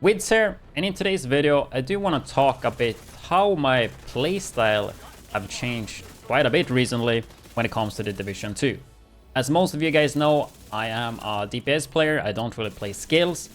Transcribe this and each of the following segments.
widdz here, and in today's video I do want to talk a bit how my playstyle have changed quite a bit recently when it comes to the Division 2. As most of you guys know, I am a DPS player. I don't really play skills.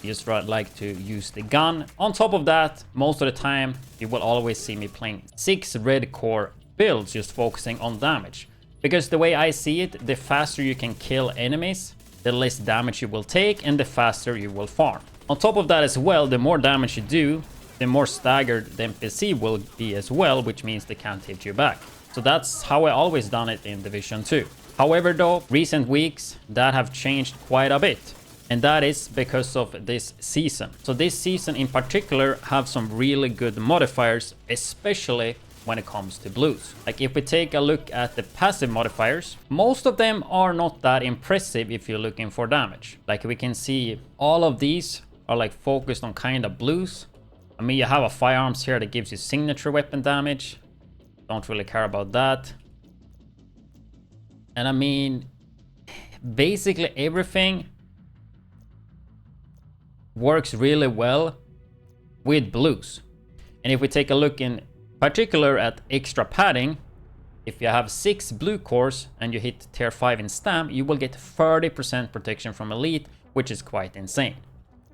I just like to use the gun. On top of that, most of the time you will always see me playing 6 red core builds, just focusing on damage. Because the way I see it, the faster you can kill enemies, the less damage you will take and the faster you will farm. On top of that as well, the more damage you do, the more staggered the NPC will be as well, which means they can't hit you back. So that's how I always done it in Division 2. However though, recent weeks that have changed quite a bit. And that is because of this season. So this season in particular have some really good modifiers, especially when it comes to blues. Like if we take a look at the passive modifiers, most of them are not that impressive if you're looking for damage. Like we can see all of these are like focused on kind of blues. I mean, you have a firearms here that gives you signature weapon damage. Don't really care about that. And I mean, basically everything works really well with blues. And if we take a look in particular at extra padding, if you have 6 blue cores and you hit tier 5 in stam, you will get 30% protection from elite, which is quite insane.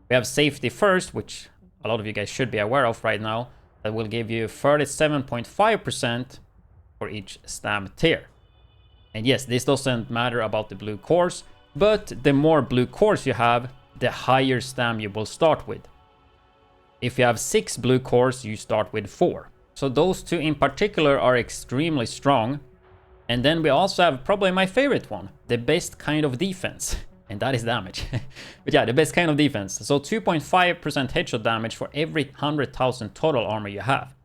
We have safety first, which a lot of you guys should be aware of right now, that will give you 37.5% for each stam tier. And yes, this doesn't matter about the blue cores, but the more blue cores you have, the higher stam you will start with. If you have 6 blue cores, you start with 4. So those two in particular are extremely strong. And then we also have probably my favorite one, the best kind of defense. And that is damage. But yeah, the best kind of defense. So 2.5% headshot damage for every 100,000 total armor you have.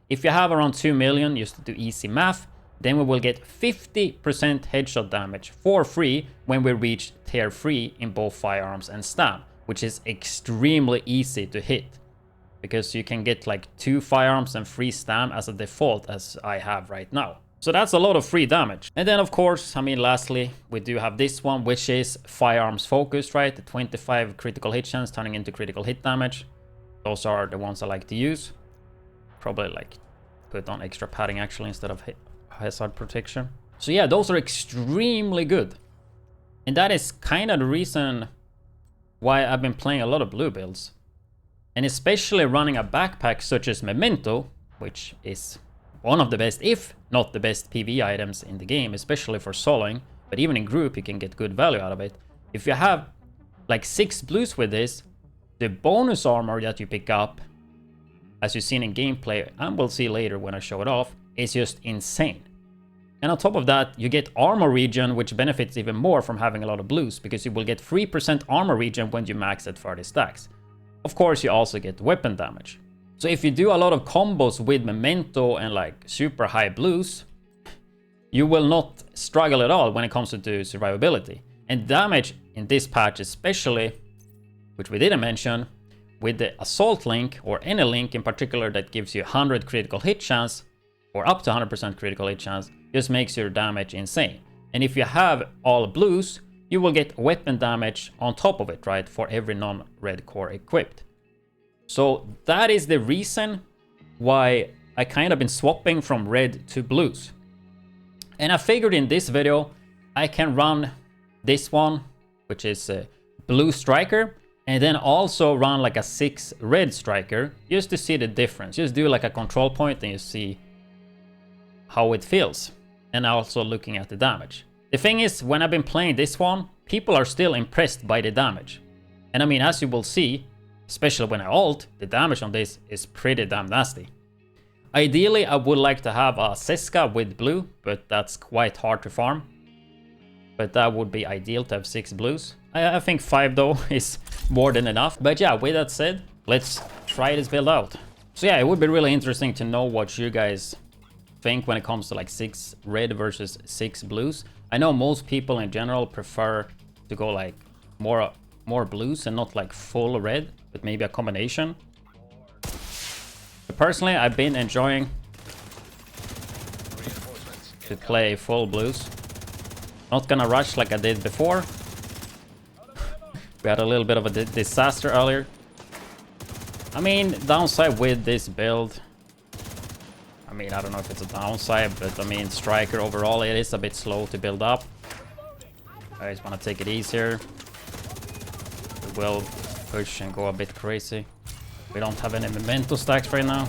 If you have around 2 million, just to do easy math, then we will get 50% headshot damage for free when we reach tier 3 in both firearms and stam, which is extremely easy to hit. Because you can get like 2 firearms and 3 stam as a default, as I have right now. So that's a lot of free damage. And then of course, I mean, lastly, we do have this one, which is firearms focused, right? The 25 critical hit chance turning into critical hit damage. Those are the ones I like to use. Probably like put on extra padding actually instead of hazard protection. So yeah, those are extremely good. And that is kind of the reason why I've been playing a lot of blue builds. And especially running a backpack such as Memento, which is one of the best, if not the best PvE items in the game, especially for soloing, but even in group you can get good value out of it. If you have like 6 blues with this, the bonus armor that you pick up, as you've seen in gameplay, and we'll see later when I show it off, is just insane. And on top of that, you get armor regen, which benefits even more from having a lot of blues, because you will get 3% armor regen when you max at 30 stacks. Of course, you also get weapon damage. So if you do a lot of combos with Memento and like super high blues, you will not struggle at all when it comes to survivability. And damage in this patch especially, which we didn't mention, with the assault link or any link in particular that gives you 100 critical hit chance or up to 100% critical hit chance, just makes your damage insane. And if you have all blues, you will get weapon damage on top of it, right, for every non-red core equipped. So that is the reason why I kind of been swapping from red to blues. And I figured in this video I can run this one, which is a blue striker, and then also run like a 6 red striker, just to see the difference. Just do like a control point and you see how it feels. And also looking at the damage. The thing is, when I've been playing this one, people are still impressed by the damage. And I mean, as you will see, especially when I ult, the damage on this is pretty damn nasty. Ideally, I would like to have a Seska with blue, but that's quite hard to farm. But that would be ideal to have 6 blues. I think 5 though is more than enough. But yeah, with that said, let's try this build out. So yeah, it would be really interesting to know what you guys think when it comes to like 6 red versus 6 blues. I know most people in general prefer to go like more blues and not like full red, but maybe a combination. But personally, I've been enjoying to play full blues. Not gonna rush like I did before. We had a little bit of a disaster earlier. I mean, downside with this build, I mean, I don't know if it's a downside, but I mean, striker overall, it is a bit slow to build up. I just want to take it easier. We will push and go a bit crazy. We don't have any memento stacks right now.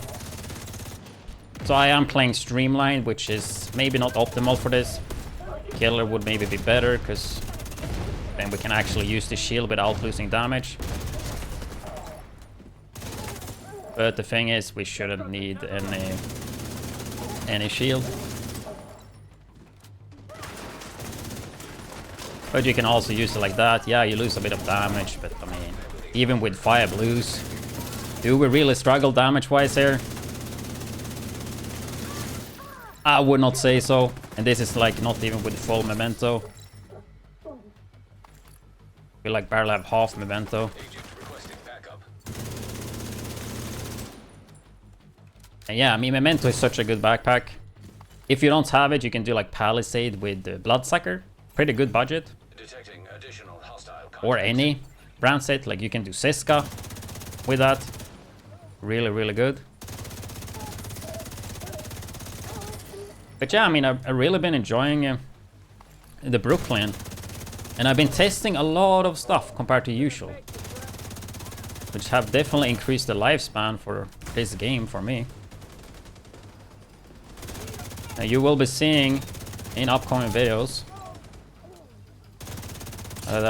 So I am playing streamlined, which is maybe not optimal for this. Killer would maybe be better, because then we can actually use the shield without losing damage. But the thing is, we shouldn't need any shield. But you can also use it like that. Yeah, you lose a bit of damage, but I mean, even with 5 blues, do we really struggle damage-wise here? I would not say so. And this is like not even with full memento. We like barely have half memento. And yeah, I mean, memento is such a good backpack. If you don't have it, you can do like Palisade with Bloodsucker. Pretty good budget. Or any brand set, like you can do Siska with that. Really, really good. But yeah, I mean, I've really been enjoying the Brooklyn. And I've been testing a lot of stuff compared to usual. Which have definitely increased the lifespan for this game for me. Now you will be seeing in upcoming videos that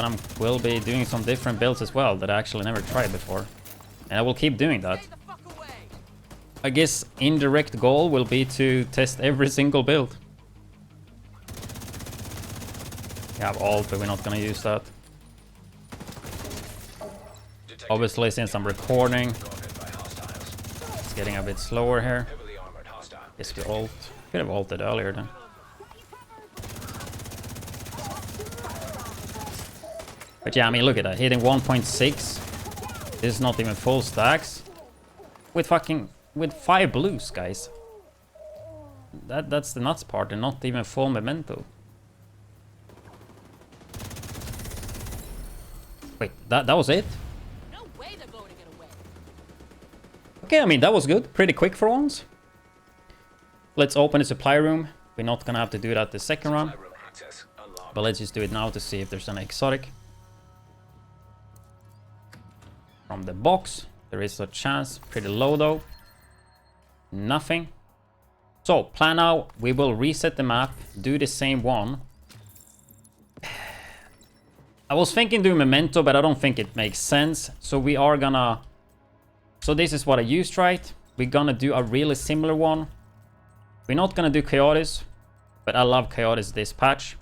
I will be doing some different builds as well that I actually never tried before. And I will keep doing that. I guess indirect goal will be to test every single build. We have ult, but we're not gonna use that. Obviously, since I'm recording, it's getting a bit slower here. Guess we ult. Could have ulted earlier then. But yeah, I mean, look at that. Hitting 1.6. This is not even full stacks. With 5 blues, guys. That's the nuts part, and not even full memento. Wait, that was it? No way they're going to get away. Okay, I mean, that was good. Pretty quick for once. Let's open the supply room. We're not gonna have to do that the second run. But let's just do it now to see if there's an exotic. From the box, there is a chance. Pretty low though. Nothing. So, plan now. We will reset the map. Do the same one. I was thinking do memento, but I don't think it makes sense. So we are gonna... So this is what I used, right? We're gonna do a really similar one. We're not gonna do Coyotes, but I love Coyotes this patch.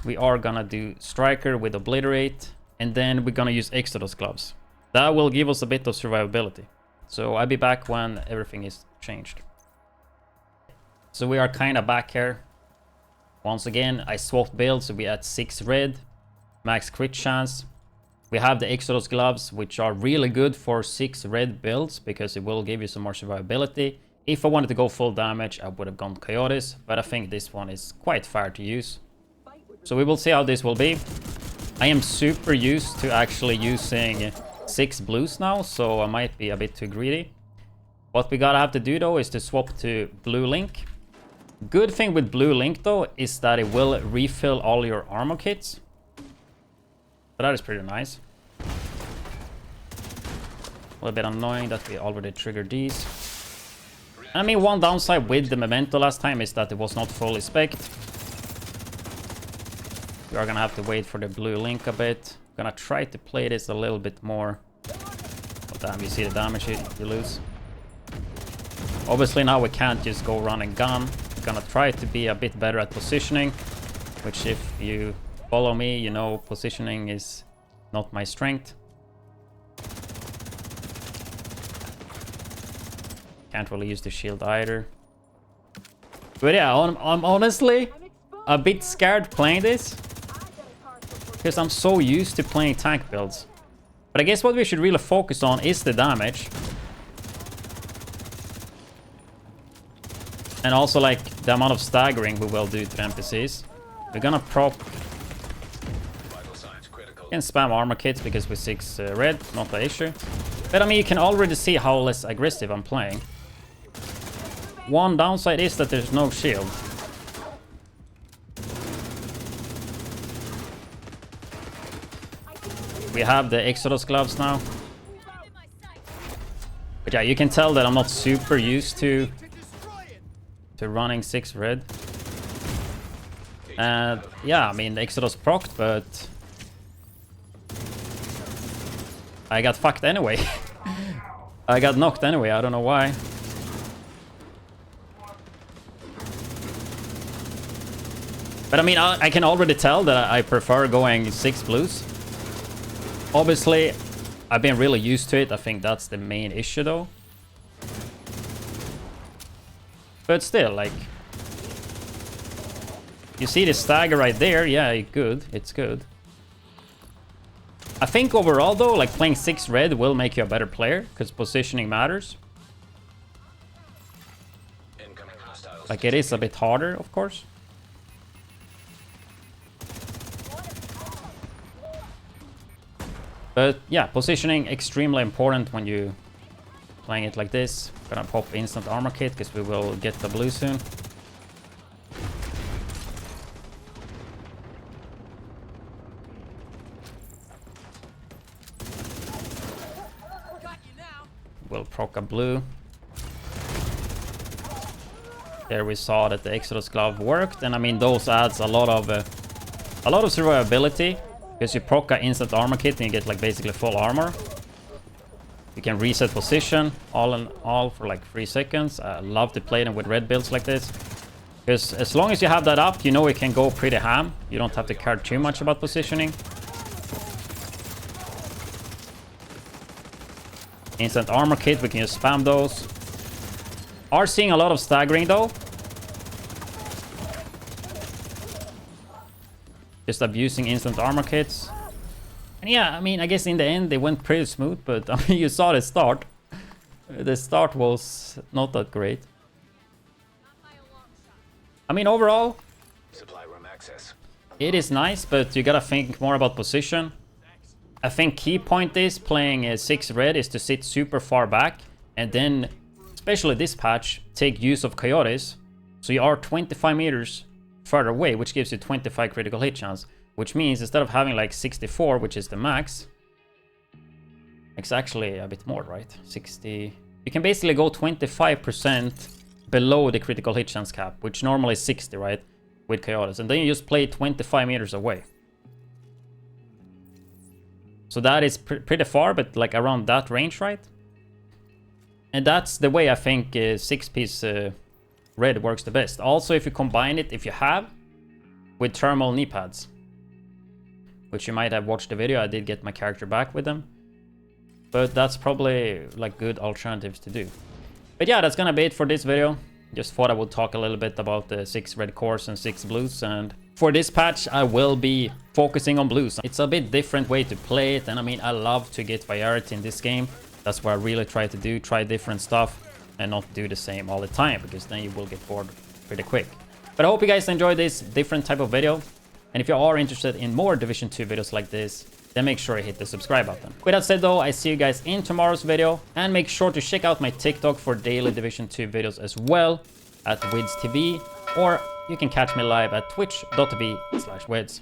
We are gonna do Striker with Obliterate, and then we're gonna use Exodus gloves. That will give us a bit of survivability. So I'll be back when everything is changed. So we are kind of back here. Once again, I swapped builds, so we at 6 red, max crit chance. We have the Exodus gloves, which are really good for 6 red builds, because it will give you some more survivability. If I wanted to go full damage, I would have gone Coyotes, but I think this one is quite fair to use. So we will see how this will be. I am super used to actually using 6 blues now, so I might be a bit too greedy. What we gotta have to do though is to swap to Blue Link. Good thing with Blue Link though is that it will refill all your armor kits. So that is pretty nice. A little bit annoying that we already triggered these. I mean, one downside with the memento last time is that it was not fully spec'd. We are gonna have to wait for the Blue Link a bit. Gonna try to play this a little bit more. Oh, damn, you see the damage you lose. Obviously now we can't just go run and gun. We're gonna try to be a bit better at positioning, which if you follow me, you know positioning is not my strength. Can't really use the shield either. But yeah, I'm honestly a bit scared playing this, because I'm so used to playing tank builds. But I guess what we should really focus on is the damage. And also like the amount of staggering we will do to the NPCs. We're gonna prop... can spam armor kits because with 6 red, not the issue. But I mean, you can already see how less aggressive I'm playing. One downside is that there's no shield. We have the Exodus gloves now. But yeah, you can tell that I'm not super used to running 6 red. And yeah, I mean, the Exodus procced, but I got fucked anyway. I got knocked anyway, I don't know why. But I mean, I can already tell that I prefer going 6 blues. Obviously, I've been really used to it. I think that's the main issue though. But still, like, you see the stagger right there? Yeah, good. It's good. I think overall though, like playing 6 red will make you a better player because positioning matters. Like it is a bit harder, of course. But yeah, positioning extremely important when you playing it like this. Gonna pop instant armor kit because we will get the blue soon. We'll proc a blue. There we saw that the Exodus glove worked, and I mean those adds a lot of survivability. Because you proc a instant armor kit and you get like basically full armor. You can reset position all in all for like 3 seconds. I love to play them with red builds like this. Because as long as you have that up, you know it can go pretty ham. You don't have to care too much about positioning. Instant armor kit, we can just spam those. Are seeing a lot of staggering though. Just abusing instant armor kits. And yeah, I mean, I guess in the end they went pretty smooth, but I mean, you saw the start. The start was not that great. I mean, overall, supply room access. It is nice, but you gotta think more about position. I think key point is playing 6 red is to sit super far back, and then, especially this patch, take use of coyotes. So you are 25 meters further away, which gives you 25 critical hit chance, which means instead of having like 64, which is the max, it's actually a bit more, right? 60. You can basically go 25% below the critical hit chance cap, which normally is 60, right? With coyotes, and then you just play 25 meters away. So that is pretty far, but like around that range, right? And that's the way I think 6-piece red works the best. Also, if you combine it, if you have, with thermal knee pads, which you might have watched the video, I did get my character back with them. But that's probably like good alternatives to do. But yeah, that's gonna be it for this video. Just thought I would talk a little bit about the 6 red cores and 6 blues. And for this patch, I will be focusing on blues. It's a bit different way to play it. And I mean, I love to get variety in this game. That's what I really try to do. Try different stuff and not do the same all the time, because then you will get bored pretty quick. But I hope you guys enjoyed this different type of video. And if you are interested in more Division 2 videos like this, then make sure you hit the subscribe button. With that said though, I see you guys in tomorrow's video, and make sure to check out my TikTok for daily Division 2 videos as well at widdz TV, or you can catch me live at twitch.tv/widdz.